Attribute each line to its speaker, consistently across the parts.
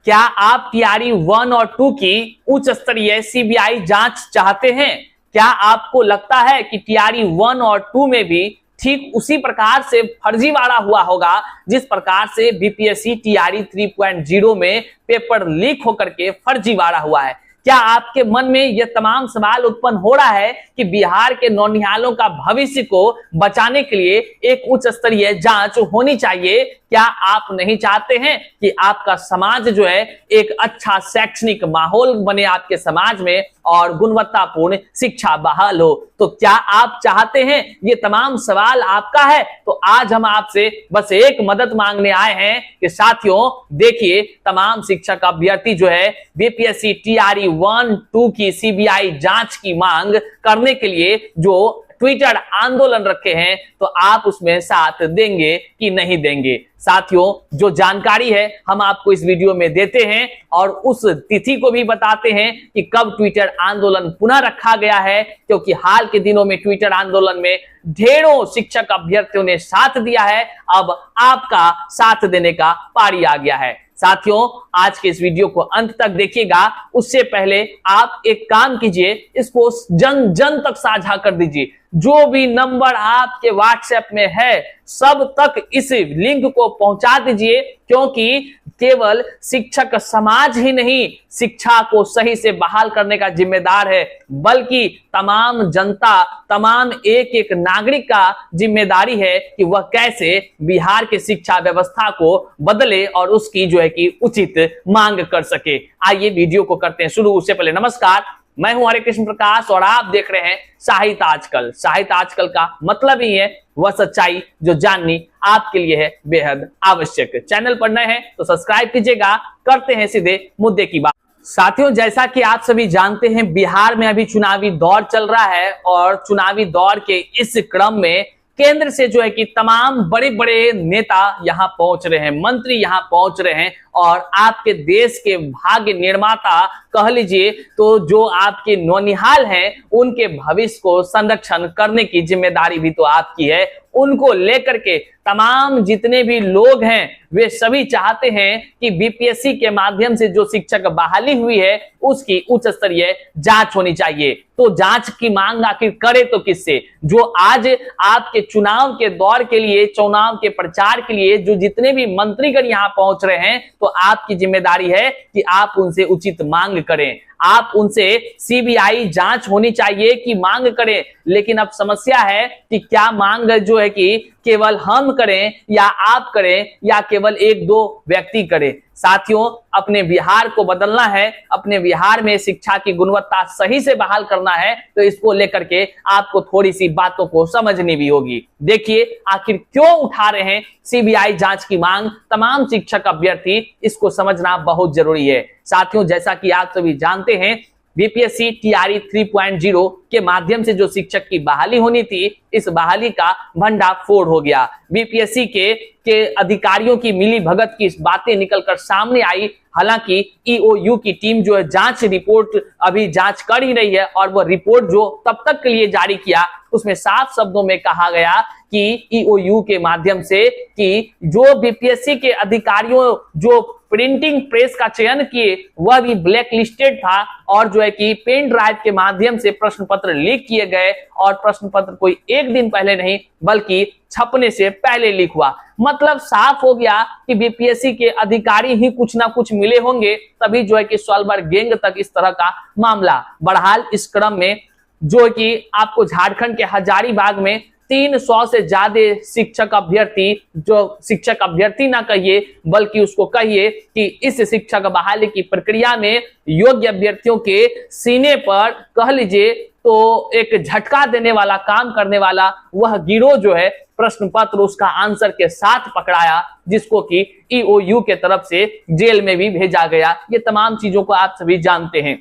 Speaker 1: क्या आप टीआरई 1 और 2 की उच्च स्तरीय सीबीआई जांच चाहते हैं? क्या आपको लगता है कि टीआरई 1 और 2 में भी ठीक उसी प्रकार से फर्जीवाड़ा हुआ होगा जिस प्रकार से बीपीएससी टीआरई 3.0 में पेपर लीक होकर के फर्जीवाड़ा हुआ है? क्या आपके मन में यह तमाम सवाल उत्पन्न हो रहा है कि बिहार के नौनिहालों का भविष्य को बचाने के लिए एक उच्च स्तरीय जांच होनी चाहिए? क्या आप नहीं चाहते हैं कि आपका समाज जो है एक अच्छा शैक्षणिक माहौल बने आपके समाज में और गुणवत्तापूर्ण शिक्षा बहाल हो? तो क्या आप चाहते हैं? ये तमाम सवाल आपका है। तो आज हम आपसे बस एक मदद मांगने आए हैं कि साथियों देखिए, तमाम शिक्षक अभ्यर्थी जो है बीपीएससी टीआरई 1-2 की सीबीआई जांच की मांग करने के लिए जो ट्विटर आंदोलन रखे हैं, तो आप उसमें साथ देंगे कि नहीं देंगे? साथियों, जो जानकारी है हम आपको इस वीडियो में देते हैं और उस तिथि को भी बताते हैं कि कब ट्विटर आंदोलन पुनः रखा गया है, क्योंकि हाल के दिनों में ट्विटर आंदोलन में ढेरों शिक्षक अभ्यर्थियों ने साथ दिया है। अब आपका साथ देने का पारी आ गया है। साथियों, आज के इस वीडियो को अंत तक देखिएगा। उससे पहले आप एक काम कीजिए, इसको जन जन तक साझा कर दीजिए। जो भी नंबर आपके व्हाट्सएप में है सब तक इस लिंक को पहुंचा दीजिए, क्योंकि केवल शिक्षक समाज ही नहीं शिक्षा को सही से बहाल करने का जिम्मेदार है, बल्कि तमाम जनता, तमाम एक एक नागरिक का जिम्मेदारी है कि वह कैसे बिहार के शिक्षा व्यवस्था को बदले और उसकी जो है कि उचित मांग कर सके। आइए वीडियो को करते हैं शुरू। उससे पहले नमस्कार, मैं हूं हरे कृष्ण प्रकाश और आप देख रहे हैं साहित्य आजकल। साहित्य आजकल का मतलब ही है वह सच्चाई जो जाननी आपके लिए है बेहद आवश्यक। चैनल पर नए हैं तो सब्सक्राइब कीजिएगा। करते हैं सीधे मुद्दे की बात। साथियों, जैसा कि आप सभी जानते हैं, बिहार में अभी चुनावी दौर चल रहा है और चुनावी दौर के इस क्रम में केंद्र से जो है कि तमाम बड़े बड़े नेता यहां पहुंच रहे हैं, मंत्री यहां पहुंच रहे हैं और आपके देश के भाग्य निर्माता कह लीजिए तो जो आपके नौनिहाल हैं उनके भविष्य को संरक्षण करने की जिम्मेदारी भी तो आपकी है। उनको लेकर के तमाम जितने भी लोग हैं वे सभी चाहते हैं कि बीपीएससी के माध्यम से जो शिक्षक बहाली हुई है उसकी उच्च स्तरीय जांच होनी चाहिए। तो जांच की मांग आखिर करे तो किससे? जो आज आपके चुनाव के दौर के लिए, चुनाव के प्रचार के लिए जो जितने भी मंत्रीगण यहाँ पहुंच रहे हैं, तो आपकी जिम्मेदारी है कि आप उनसे उचित मांग करें। आप उनसे सीबीआई जांच होनी चाहिए कि मांग करें। लेकिन अब समस्या है कि क्या मांग जो है कि केवल हम करें या आप करें या केवल एक दो व्यक्ति करें? साथियों, अपने बिहार को बदलना है, अपने बिहार में शिक्षा की गुणवत्ता सही से बहाल करना है, तो इसको लेकर के आपको थोड़ी सी बातों को समझनी भी होगी। देखिए, आखिर क्यों उठा रहे हैं सीबीआई जांच की मांग तमाम शिक्षक अभ्यर्थी, इसको समझना बहुत जरूरी है। साथियों, जैसा कि आप सभी जानते हैं, बीपीएससी टीआरई 3.0 के माध्यम से जो शिक्षक की बहाली होनी थी, इस बहाली का भंडाफोड़ हो गया। बीपीएससी के अधिकारियों की मिली भगत की बातें निकलकर सामने आई। हालांकि ईओयू की टीम जो है जांच रिपोर्ट अभी जांच कर ही रही है और वह रिपोर्ट जो तब तक के लिए जारी किया उसमें साफ शब्दों में कहा गया कि ईओयू के माध्यम से कि जो बीपीएससी के अधिकारियों जो प्रिंटिंग प्रेस का चयन किए वह भी ब्लैक लिस्टेड था और जो है कि पेन ड्राइव के माध्यम से प्रश्न पत्र लीक किए गए और प्रश्न पत्र कोई एक दिन पहले नहीं बल्कि छपने से पहले लीक हुआ। मतलब साफ हो गया कि बीपीएससी के अधिकारी ही कुछ ना कुछ मिले होंगे, तभी जो है कि सॉल्वर गैंग तक इस तरह का मामला। बहरहाल इस क्रम में जो कि आपको झारखंड के हजारीबाग में 300 से ज्यादा शिक्षक अभ्यर्थी, जो शिक्षक अभ्यर्थी ना कहिए बल्कि उसको कहिए कि इस शिक्षक बहाली की प्रक्रिया में योग्य अभ्यर्थियों के सीने पर कह लीजिए तो एक झटका देने वाला काम करने वाला वह गिरोह जो है प्रश्न पत्र उसका आंसर के साथ पकड़ाया, जिसको कि ईओयू के तरफ से जेल में भी भेजा गया। ये तमाम चीजों को आप सभी जानते हैं।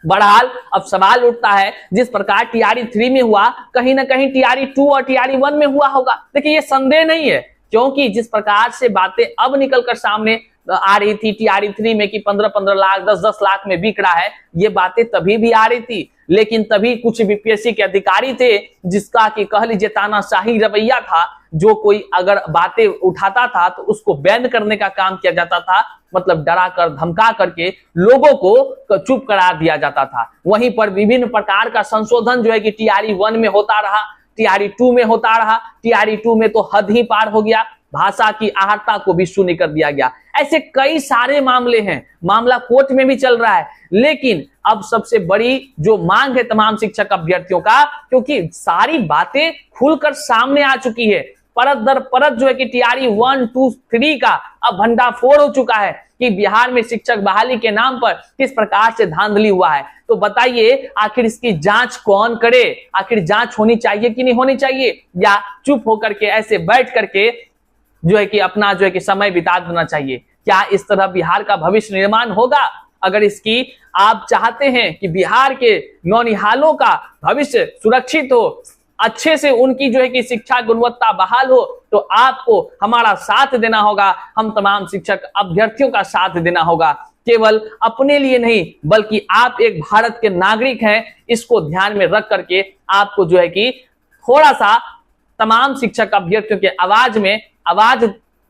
Speaker 1: बहरहाल अब सवाल उठता है, जिस प्रकार टीआरई 3 में हुआ, कहीं ना कहीं टीआरई 2 और टीआरई 1 में हुआ होगा। देखिए, ये संदेह नहीं है, क्योंकि जिस प्रकार से बातें अब निकलकर सामने आ रही थी टीआरई 3 में कि 15-15 लाख 10-10 लाख में बिक रहा है, ये बातें तभी भी आ रही थी। लेकिन तभी कुछ बीपीएससी के अधिकारी थे जिसका कि कह लीजिए तानाशाही रवैया था, जो कोई अगर बातें उठाता था तो उसको बैन करने का काम किया जाता था, मतलब डरा कर धमका करके लोगों को चुप करा दिया जाता था। वहीं पर विभिन्न प्रकार का संशोधन जो है कि टीआरई 1 में होता रहा, टीआरई 2 में होता रहा, टीआरई 2 में तो हद ही पार हो गया, भाषा की आहर्ता को भी शून्य कर दिया गया। ऐसे कई सारे मामले हैं, मामला कोर्ट में भी चल रहा है। लेकिन अब सबसे बड़ी जो मांग है तमाम शिक्षक अभ्यर्थियों का, क्योंकि सारी बातें खुलकर सामने आ चुकी है, परत दर परत जो है कि टीआरई 1, 2, 3 का अब भंडाफोड़ हो चुका है कि बिहार में शिक्षक बहाली के नाम पर किस प्रकार से धांधली हुआ है। तो बताइए आखिर इसकी जांच कौन करे? आखिर जांच होनी चाहिए कि नहीं होनी चाहिए, या चुप होकर के ऐसे बैठ करके जो है कि अपना जो है कि समय बिता देना चाहिए? क्या इस तरह बिहार का भविष्य निर्माण होगा? अगर इसकी आप चाहते हैं कि बिहार के नौनिहालों का भविष्य सुरक्षित हो, अच्छे से उनकी जो है कि शिक्षा गुणवत्ता बहाल हो, तो आपको हमारा साथ देना होगा, हम तमाम शिक्षक अभ्यर्थियों का साथ देना होगा। केवल अपने लिए नहीं बल्कि आप एक भारत के नागरिक हैं, इसको ध्यान में रख करके आपको जो है कि थोड़ा सा तमाम शिक्षक अभ्यर्थियों के आवाज में आवाज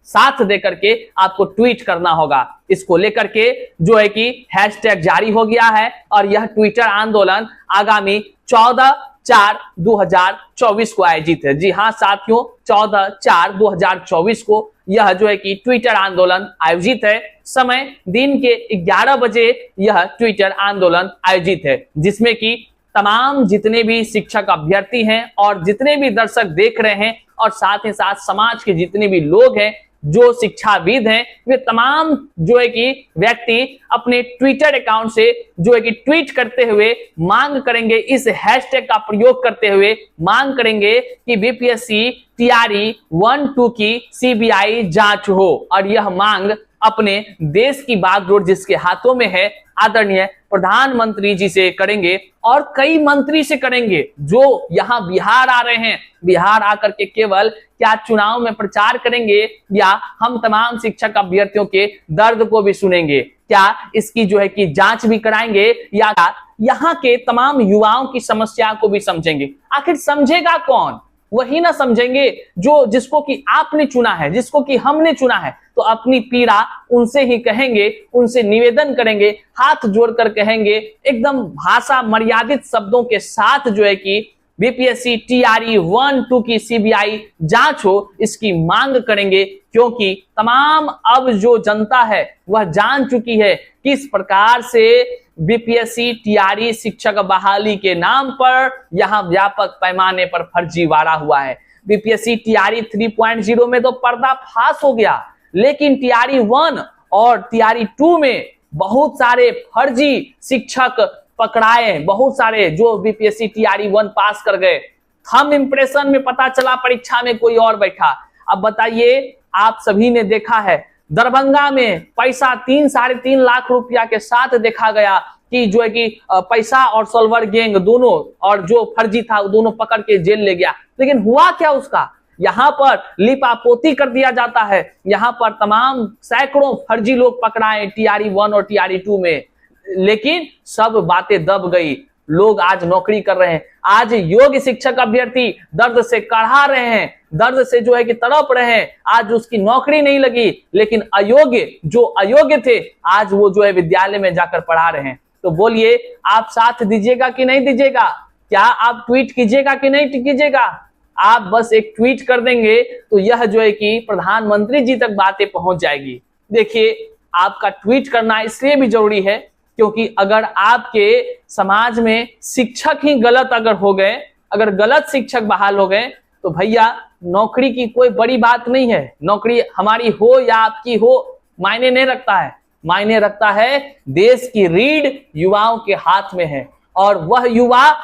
Speaker 1: साथ दे करके आपको ट्वीट करना होगा। इसको लेकर के जो है कि हैशटैग जारी हो गया है और यह ट्विटर आंदोलन आगामी 14/4/2024 को आयोजित है। जी हाँ साथियों, 14/4/2024 को यह जो है कि ट्विटर आंदोलन आयोजित है। समय दिन के 11 बजे यह ट्विटर आंदोलन आयोजित है, जिसमें कि तमाम जितने भी शिक्षक अभ्यर्थी हैं और जितने भी दर्शक देख रहे हैं और साथ ही साथ समाज के जितने भी लोग हैं जो शिक्षाविद हैं, वे तमाम जो है कि व्यक्ति अपने ट्विटर अकाउंट से जो है कि ट्वीट करते हुए मांग करेंगे, इस हैशटैग का प्रयोग करते हुए मांग करेंगे कि बीपीएससी टीआरई 1, 2 की सीबीआई जांच हो। और यह मांग अपने देश की बागडोर जिसके हाथों में है, आदरणीय प्रधानमंत्री जी से करेंगे और कई मंत्री से करेंगे जो यहां बिहार आ रहे हैं। बिहार आकर के केवल क्या चुनाव में प्रचार करेंगे, या हम तमाम शिक्षक अभ्यर्थियों के दर्द को भी सुनेंगे? क्या इसकी जो है कि जांच भी कराएंगे, या यहाँ के तमाम युवाओं की समस्या को भी समझेंगे? आखिर समझेगा कौन? वही ना समझेंगे जो जिसको कि आपने चुना है, जिसको कि हमने चुना है। तो अपनी पीड़ा उनसे ही कहेंगे, उनसे निवेदन करेंगे, हाथ जोड़कर कहेंगे, एकदम भाषा मर्यादित शब्दों के साथ जो है कि बीपीएससी टीआरई 1, 2 की सीबीआई जांच हो, इसकी मांग करेंगे। क्योंकि तमाम अब जो जनता है वह जान चुकी है किस प्रकार से बीपीएससी टीआरई शिक्षक बहाली के नाम पर यहां व्यापक पैमाने पर फर्जीवाड़ा हुआ है। बीपीएससी टीआरई 3.0 में तो पर्दाफाश हो गया, लेकिन टीआरई 1 और टीआरई 2 में बहुत सारे फर्जी शिक्षक पकड़ाए, बहुत सारे जो बीपीएससी टीआरई 1 पास कर गए, थंब इंप्रेशन में पता चला परीक्षा में कोई और बैठा। अब बताइए, आप सभी ने देखा है दरभंगा में पैसा 3-3.5 लाख रुपया के साथ देखा गया कि जो है कि पैसा और सल्वर गैंग दोनों और जो फर्जी था दोनों पकड़ के जेल ले गया। लेकिन हुआ क्या उसका? यहाँ पर लिपापोती कर दिया जाता है। यहाँ पर तमाम सैकड़ों फर्जी लोग पकड़ाए टीआरई 1 और टीआरई 2 में, लेकिन सब बातें दब गई। लोग आज नौकरी कर रहे हैं। आज योग्य शिक्षक अभ्यर्थी दर्द से कढ़ा रहे हैं, दर्द से जो है कि तड़प रहे हैं। आज उसकी नौकरी नहीं लगी, लेकिन अयोग्य थे आज वो जो है विद्यालय में जाकर पढ़ा रहे हैं। तो बोलिए, आप साथ दीजिएगा कि नहीं दीजिएगा? क्या आप ट्वीट कीजिएगा कि नहीं कीजिएगा? आप बस एक ट्वीट कर देंगे तो यह जो है कि प्रधानमंत्री जी तक बातें पहुंच जाएगी। देखिए, आपका ट्वीट करना इसलिए भी जरूरी है क्योंकि अगर आपके समाज में शिक्षक ही गलत अगर हो गए, अगर गलत शिक्षक बहाल हो गए, तो भैया नौकरी की कोई बड़ी बात नहीं है। नौकरी हमारी हो या आपकी हो मायने नहीं रखता है। मायने रखता है देश की रीढ़ युवाओं के हाथ में है, और वह युवा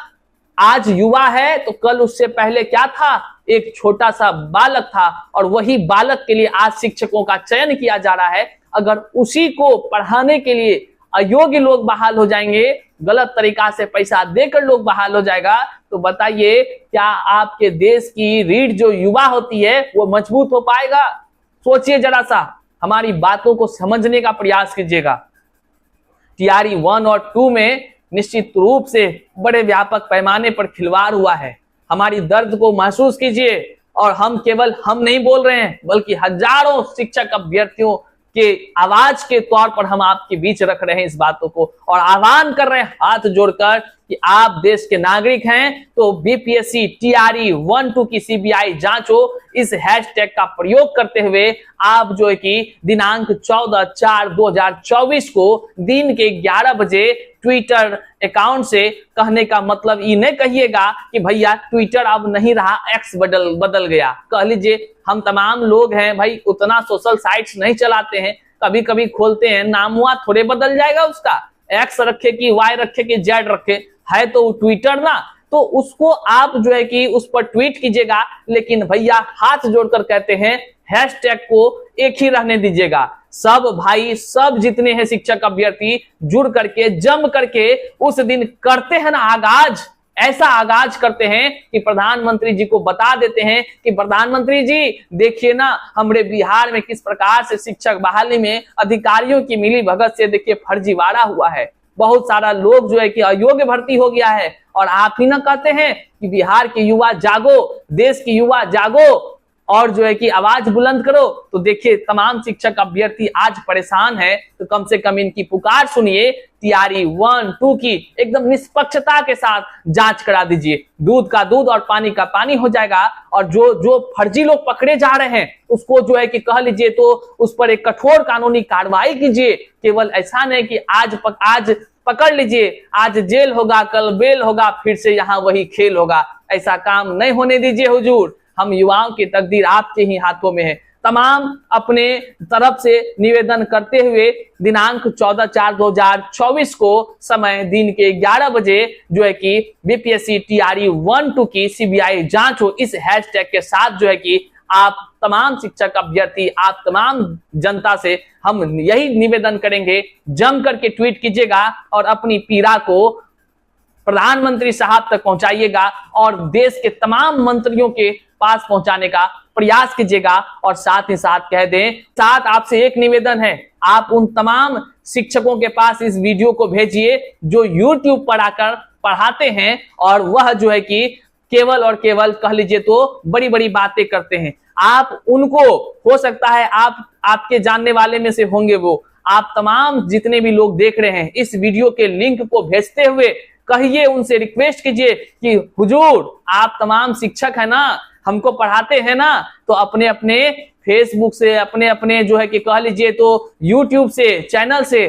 Speaker 1: आज युवा है तो कल उससे पहले क्या था? एक छोटा सा बालक था, और वही बालक के लिए आज शिक्षकों का चयन किया जा रहा है। अगर उसी को पढ़ाने के लिए अयोग्य लोग बहाल हो जाएंगे, गलत तरीका से पैसा देकर लोग बहाल हो जाएगा, तो बताइए क्या आपके देश की रीढ़ जो युवा होती है वो मजबूत हो पाएगा? सोचिए जरा सा, हमारी बातों को समझने का प्रयास कीजिएगा। टीआरई 1 और 2 में निश्चित रूप से बड़े व्यापक पैमाने पर खिलवाड़ हुआ है। हमारी दर्द को महसूस कीजिए और हम नहीं बोल रहे हैं, बल्कि हजारों शिक्षक अभ्यर्थियों के आवाज के तौर पर हम आपके बीच रख रहे हैं इस बातों को, और आह्वान कर रहे हैं हाथ जोड़कर कि आप देश के नागरिक हैं तो बीपीएससी टीआरई 1-2 की सीबीआई जांच हो, इस हैशटैग का प्रयोग करते हुए आप जो है कि दिनांक 14/4/2024 को दिन के 11 बजे ट्विटर अकाउंट से, कहने का मतलब ये नहीं कहिएगा कि भैया ट्विटर अब नहीं रहा, एक्स बदल गया। कह लीजिए हम तमाम लोग हैं भाई, उतना सोशल साइट्स नहीं चलाते हैं, कभी कभी खोलते हैं, नाम हुआ थोड़े बदल जाएगा उसका, एक्स रखे कि वाई रखे कि जेड रखे, है तो ट्विटर ना, तो उसको आप जो है कि उस पर ट्वीट कीजिएगा। लेकिन भैया हाथ जोड़कर कहते हैं हैशटैग को एक ही रहने दीजिएगा। सब भाई, सब जितने हैं शिक्षक अभ्यर्थी जुड़ करके, जम करके उस दिन करते हैं ना आगाज, ऐसा आगाज करते हैं कि प्रधानमंत्री जी को बता देते हैं कि प्रधानमंत्री जी देखिए ना, हमारे बिहार में किस प्रकार से शिक्षक बहाली में अधिकारियों की मिली भगत से देखिए फर्जीवाड़ा हुआ है, बहुत सारा लोग जो है कि अयोग्य भर्ती हो गया है, और आप ही ना कहते हैं कि बिहार के युवा जागो, देश के युवा जागो और जो है कि आवाज बुलंद करो। तो देखिए तमाम शिक्षक अभ्यर्थी आज परेशान है, तो कम से कम इनकी पुकार सुनिए, टीआरई 1-2 की एकदम निष्पक्षता के साथ जांच करा दीजिए, दूध का दूध और पानी का पानी हो जाएगा। और जो फर्जी लोग पकड़े जा रहे हैं उसको जो है कि कह लीजिए तो उस पर एक कठोर कानूनी कार्रवाई कीजिए। केवल ऐसा नहीं कि आज पकड़ लीजिए, आज जेल होगा, कल बेल होगा, फिर से यहाँ वही खेल होगा, ऐसा काम नहीं होने दीजिए हुजूर। हम युवाओं की तकदीर आपके ही हाथों में है। तमाम अपने तरफ से निवेदन करते हुए दिनांक 14/4/2024 को समय दिन के 11 बजे जो है कि बीपीएससी टीआरई 1-2 की सीबीआई जांच हो, इस हैशटैग के साथ जो है कि आप तमाम शिक्षक अभ्यर्थी, आप तमाम जनता से हम यही निवेदन करेंगे, जम करके ट्वीट कीजिएगा और अपनी पीड़ा को प्रधानमंत्री साहब तक पहुंचाइएगा और देश के तमाम मंत्रियों के पास पहुंचाने का प्रयास कीजिएगा। और साथ ही साथ कह दें, साथ आपसे एक निवेदन है, आप उन तमाम शिक्षकों के पास इस वीडियो को भेजिए जो YouTube पर आकर पढ़ाते हैं और वह जो है कि केवल और केवल कह लीजिए तो बड़ी बड़ी बातें करते हैं। आप उनको, हो सकता है आपके जानने वाले में से होंगे वो, आप तमाम जितने भी लोग देख रहे हैं इस वीडियो के लिंक को भेजते हुए कहिए, उनसे रिक्वेस्ट कीजिए कि हुजूर आप तमाम शिक्षक है ना, हमको पढ़ाते हैं ना, तो अपने अपने फेसबुक से, अपने अपने जो है कि कह लीजिए तो यूट्यूब से, चैनल से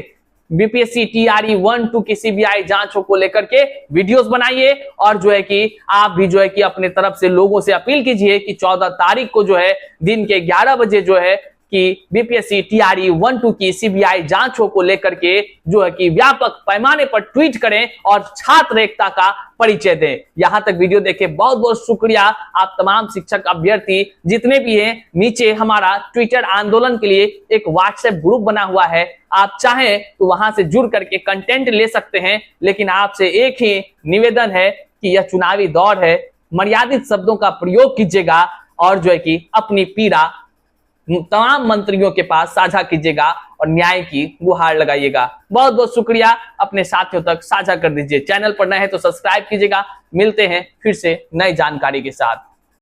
Speaker 1: बीपीएससी टीआरई 1-2 की सीबीआई जांचों को लेकर के वीडियोस बनाइए और जो है कि आप भी जो है कि अपने तरफ से लोगों से अपील कीजिए कि 14 तारीख को जो है दिन के 11 बजे जो है कि बीपीएससी टीआरई 1-2 की सीबीआई जांचों को लेकर के जो है कि व्यापक पैमाने पर ट्वीट करें और छात्र एकता का परिचय दें। यहां तक वीडियो देखे बहुत बहुत शुक्रिया। आप तमाम शिक्षक अभ्यर्थी जितने भी हैं, नीचे हमारा ट्विटर आंदोलन के लिए एक व्हाट्सएप ग्रुप बना हुआ है, आप चाहें तो वहां से जुड़ करके कंटेंट ले सकते हैं। लेकिन आपसे एक ही निवेदन है कि यह चुनावी दौर है, मर्यादित शब्दों का प्रयोग कीजिएगा और जो है कि अपनी पीड़ा तमाम मंत्रियों के पास साझा कीजिएगा और न्याय की गुहार लगाइएगा। बहुत बहुत शुक्रिया। अपने साथियों तक साझा कर दीजिए। चैनल पर नए हैं तो सब्सक्राइब कीजिएगा। मिलते हैं फिर से नई जानकारी के साथ।